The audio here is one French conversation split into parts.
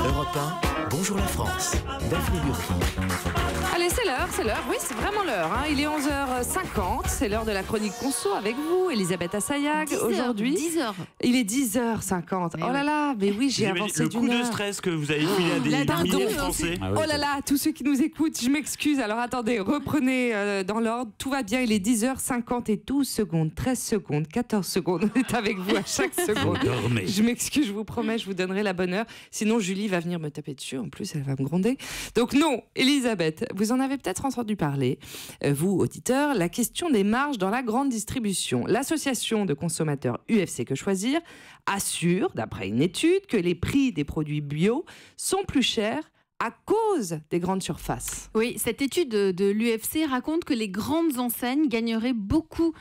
Europe 1, bonjour la France. Daphné Burki. Allez, c'est l'heure, oui, c'est vraiment l'heure. Hein. Il est 11h50, c'est l'heure de la chronique conso avec vous, Elisabeth Assayag. Aujourd'hui, 10h. Il est 10h50. Mais oh là là, mais oui, j'ai avancé le d'une coup de heure. stress que vous avez filé à des milliers de Français. Oh là là, tous ceux qui nous écoutent, je m'excuse. Alors attendez, reprenez dans l'ordre. Tout va bien, il est 10h50 et 12 secondes, 13 secondes, 14 secondes. On est avec vous à chaque seconde. Dormez. Je m'excuse, je vous promets, je vous donnerai la bonne heure. Sinon, Julie va venir me taper dessus. En plus, elle va me gronder. Donc non, Elisabeth, vous en avez peut-être entendu parler, vous, auditeurs, la question des marges dans la grande distribution. L'association de consommateurs UFC Que Choisir assure, d'après une étude, que les prix des produits bio sont plus chers à cause des grandes surfaces. Oui, cette étude de l'UFC raconte que les grandes enseignes gagneraient beaucoup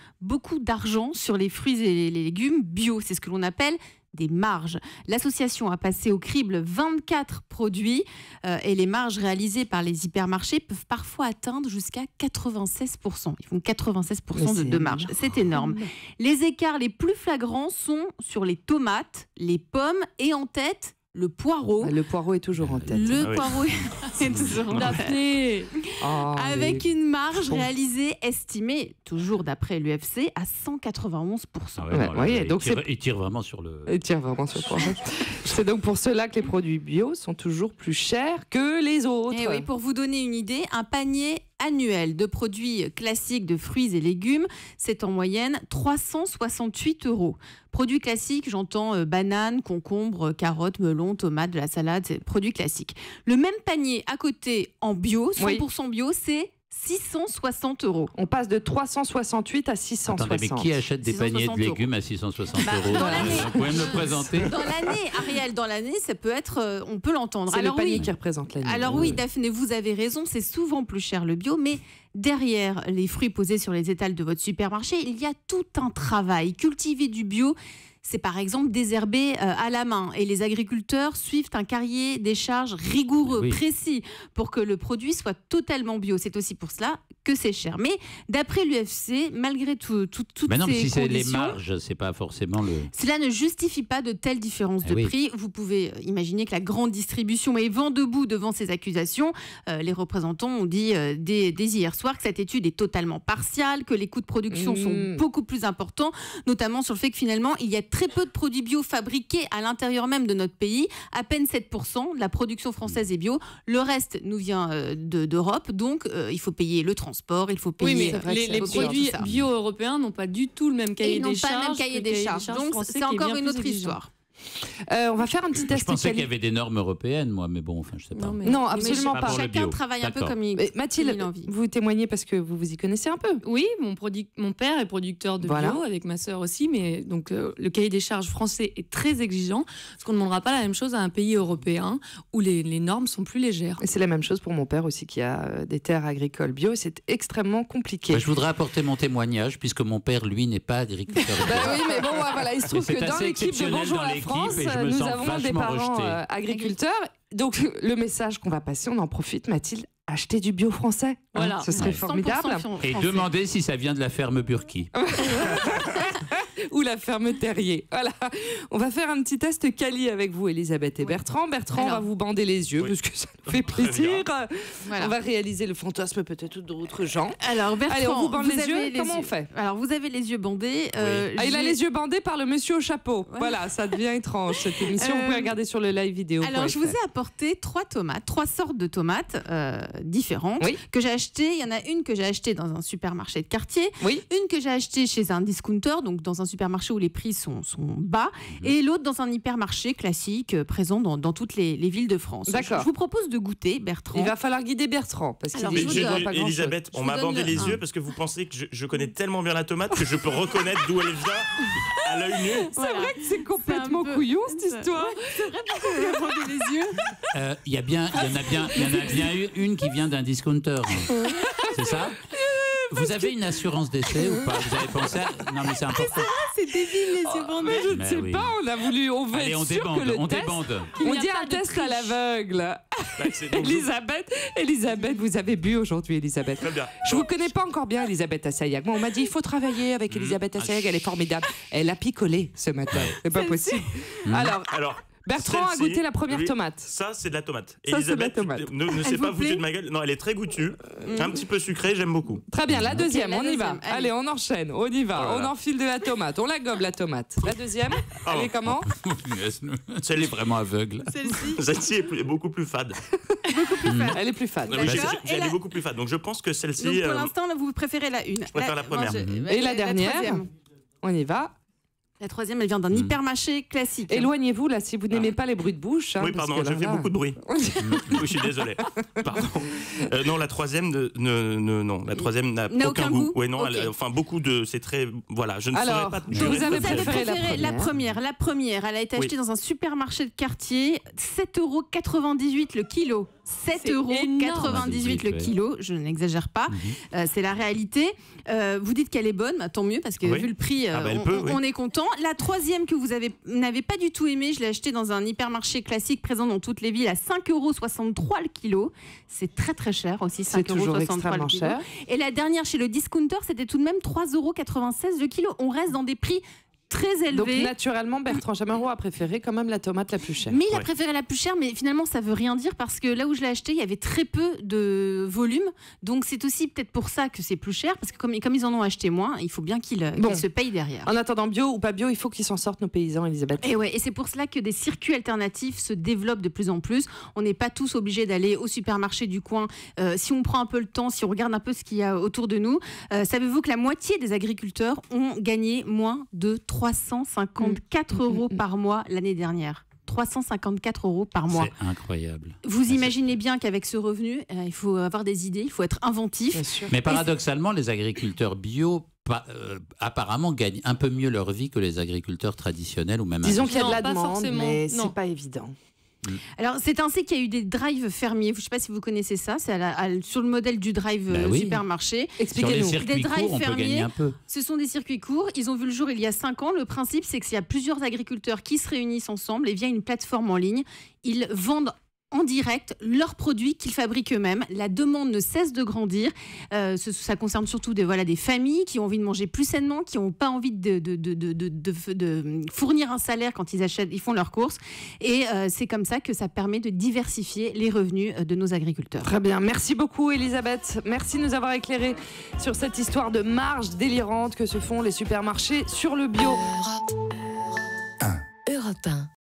d'argent sur les fruits et les légumes bio. C'est ce que l'on appelle des marges. L'association a passé au crible 24 produits et les marges réalisées par les hypermarchés peuvent parfois atteindre jusqu'à 96%. Ils font 96% de marge. C'est énorme. Les écarts les plus flagrants sont sur les tomates, les pommes et en tête, le poireau. Le poireau est toujours en tête. Le poireau est toujours en tête. Avec une marge réalisée, estimée, toujours d'après l'UFC, à 191%. Il tire vraiment sur le... Il tire vraiment sur le poireau. C'est donc pour cela que les produits bio sont toujours plus chers que les autres. Et oui, pour vous donner une idée, un panier annuel de produits classiques de fruits et légumes, c'est en moyenne 368 €. Produits classiques, j'entends bananes, concombres, carottes, melons, tomates, de la salade, c'est produits classiques. Le même panier à côté en bio, 100% bio, c'est 660 €. On passe de 368 à 660. Attendez, mais qui achète des paniers de légumes à 660 €? Vous pouvez me le présenter? Dans l'année, Ariel, dans l'année, ça peut être, on peut l'entendre. C'est le panier qui représente l'année. Alors oui, Daphné, vous avez raison, c'est souvent plus cher le bio, mais derrière les fruits posés sur les étals de votre supermarché, il y a tout un travail. Cultiver du bio, c'est par exemple désherber à la main. Et les agriculteurs suivent un cahier des charges rigoureux, précis, pour que le produit soit totalement bio. C'est aussi pour cela que c'est cher. Mais d'après l'UFC, malgré toutes ces si c'est conditions, les marges, c'est pas forcément le... Cela ne justifie pas de telles différences de prix. Vous pouvez imaginer que la grande distribution est vent debout devant ces accusations. Les représentants ont dit dès hier soir que cette étude est totalement partiale, que les coûts de production sont beaucoup plus importants, notamment sur le fait que finalement, il y a très peu de produits bio fabriqués à l'intérieur même de notre pays. À peine 7% de la production française est bio. Le reste nous vient d'Europe. Donc, il faut payer le transport, il faut payer... Les produits bio européens n'ont pas du tout le même cahier des charges. Ils n'ont pas le même cahier des charges. Donc, c'est encore une autre histoire. On va faire un petit test. Je pensais qu'il y avait des normes européennes, moi, mais bon, enfin, je sais pas. Non, absolument pas. Chacun travaille un peu comme il Mathilde, vous témoignez parce que vous y connaissez un peu. Oui, mon père est producteur de bio, avec ma sœur aussi, mais donc le cahier des charges français est très exigeant, parce qu'on ne demandera pas la même chose à un pays européen où les normes sont plus légères. Et c'est la même chose pour mon père aussi, qui a des terres agricoles bio, c'est extrêmement compliqué. Je voudrais apporter mon témoignage, puisque mon père, lui, n'est pas agriculteur. Oui, mais bon, voilà, il se trouve que dans l'équipe de Bonjour la France, nous avons des parents agriculteurs. Donc, le message qu'on va passer, on en profite, Mathilde, acheter du bio français. Voilà. Ce serait formidable. Et demander si ça vient de la ferme Burki. Ou la ferme Terrier. Voilà. On va faire un petit test Cali avec vous, Elisabeth et Bertrand. Bertrand va vous bander les yeux, parce que ça nous fait plaisir. On va réaliser le fantasme peut-être d'autres gens. Alors, Bertrand, allez, on vous bande les yeux. Comment on fait? Alors, vous avez les yeux bandés. Il a les yeux bandés par le monsieur au chapeau. Voilà, ça devient étrange, cette émission. Vous pouvez regarder sur le live vidéo. Alors, je vous ai apporté 3 sortes de tomates différentes que j'ai achetées. Il y en a une que j'ai achetée dans un supermarché de quartier, une que j'ai achetée chez un discounter, donc dans un supermarché où les prix sont bas, et l'autre dans un hypermarché classique présent dans toutes les villes de France. D'accord. Je vous propose de goûter, Bertrand. Il va falloir guider Bertrand, parce qu'il ne voit pas grand-chose. Elisabeth, on m'a bandé les yeux parce que vous pensez que je connais tellement bien la tomate que je peux reconnaître d'où elle vient à l'œil nu. C'est vrai que c'est complètement couillon, cette histoire. C'est vrai que vous avez bandé les yeux. Il y en a bien une qui vient d'un discounter. C'est ça? Vous avez une assurance d'essai ou pas? Vous avez pensé à... Non, mais c'est important. C'est débile, les yeux bandés. Je ne sais pas, on veut Allez, être sûr que le test... On dit un test à l'aveugle. Elisabeth, vous avez bu aujourd'hui, Elisabeth. Très bien. Je ne vous connais pas encore bien, Elisabeth Assayag. Moi, on m'a dit, il faut travailler avec Elisabeth Assayag, elle est formidable. Elle a picolé ce matin, c'est pas possible. Alors, Bertrand a Celle-ci, goûté la première oui, tomate. Ça, c'est de la tomate. Ça, c'est de la Elisabeth, tomate. ne s'est vous pas foutue plaît de ma gueule. Non, elle est très goûtue. Un petit peu sucrée, j'aime beaucoup. Très bien, la deuxième, la on y va. deuxième, Allez, allez. on enchaîne, on y va. Oh là On là. enfile de la tomate, on la gobe la tomate. La deuxième, elle est comment? Elle est vraiment aveugle. Celle-ci. Celle-ci est beaucoup plus fade. Elle est plus fade. Oui, D'accord. Et elle est la- beaucoup plus fade. Donc je pense que celle-ci. Donc pour l'instant, là, vous préférez la une. Je préfère la première. Et la dernière troisième. On y va. La troisième, elle vient d'un hypermarché classique. Éloignez-vous là si vous n'aimez pas les bruits de bouche. hein, Oui, parce pardon, que je là, fais là- beaucoup de bruit. Oui, je suis désolé. Pardon. Non, la troisième, non, la troisième n'a N'a aucun aucun goût. goût. Oui, non, Ok. enfin beaucoup de, c'est très, voilà, je ne Alors, saurais pas. donc jurer vous avez de Vous avez préféré préféré la la première. La première, elle a été Oui. achetée dans un supermarché de quartier, 7,98 € le kilo. 7,98 € le ouais. kilo, je n'exagère pas, c'est la réalité. Vous dites qu'elle est bonne, bah, tant mieux, parce que Oui. vu le prix, Ah bah, elle peut, oui. on est content. La troisième que vous n'avez pas du tout aimée, je l'ai achetée dans un hypermarché classique présent dans toutes les villes à 5,63 € le kilo. C'est très très cher aussi, C'est toujours 5,63 € extrêmement le kilo. cher. Et la dernière chez le discounter, c'était tout de même 3,96 € le kilo. On reste dans des prix très Donc élevés. naturellement, Bertrand Chameroy a préféré quand même la tomate la plus chère. Mais il a Ouais. préféré la plus chère, mais finalement ça veut rien dire parce que là où je l'ai acheté, il y avait très peu de volume. Donc c'est aussi peut-être pour ça que c'est plus cher, parce que comme ils en ont acheté moins, il faut bien qu'ils Bon. se payent derrière. En attendant, bio ou pas bio, il faut qu'ils s'en sortent nos paysans, Elisabeth. Et c'est pour cela que des circuits alternatifs se développent de plus en plus. On n'est pas tous obligés d'aller au supermarché du coin. Si on prend un peu le temps, si on regarde un peu ce qu'il y a autour de nous, savez-vous que la moitié des agriculteurs ont gagné moins de 354 € par mois l'année dernière. 354 € par mois. C'est incroyable. Vous imaginez bien qu'avec ce revenu, il faut avoir des idées, il faut être inventif. Bien sûr. Mais paradoxalement, les agriculteurs bio apparemment gagnent un peu mieux leur vie que les agriculteurs traditionnels ou même Disons qu'il y a de Non, la pas demande, forcément, mais non. c'est pas évident. Alors, c'est ainsi qu'il y a eu des drives fermiers. Je ne sais pas si vous connaissez ça. C'est sur le modèle du drive Bah oui. supermarché. Sur les Expliquez-nous. circuits Des drives courts, on peut fermiers. gagner un peu. Ce sont des circuits courts. Ils ont vu le jour il y a 5 ans. Le principe, c'est qu'il y a plusieurs agriculteurs qui se réunissent ensemble et via une plateforme en ligne, ils vendent en direct leurs produits qu'ils fabriquent eux-mêmes. La demande ne cesse de grandir. Ça concerne surtout des familles qui ont envie de manger plus sainement, qui n'ont pas envie de fournir un salaire quand ils font leurs courses. Et c'est comme ça que ça permet de diversifier les revenus de nos agriculteurs. Très bien, merci beaucoup Elisabeth. Merci de nous avoir éclairé sur cette histoire de marge délirante que se font les supermarchés sur le bio. Europe 1.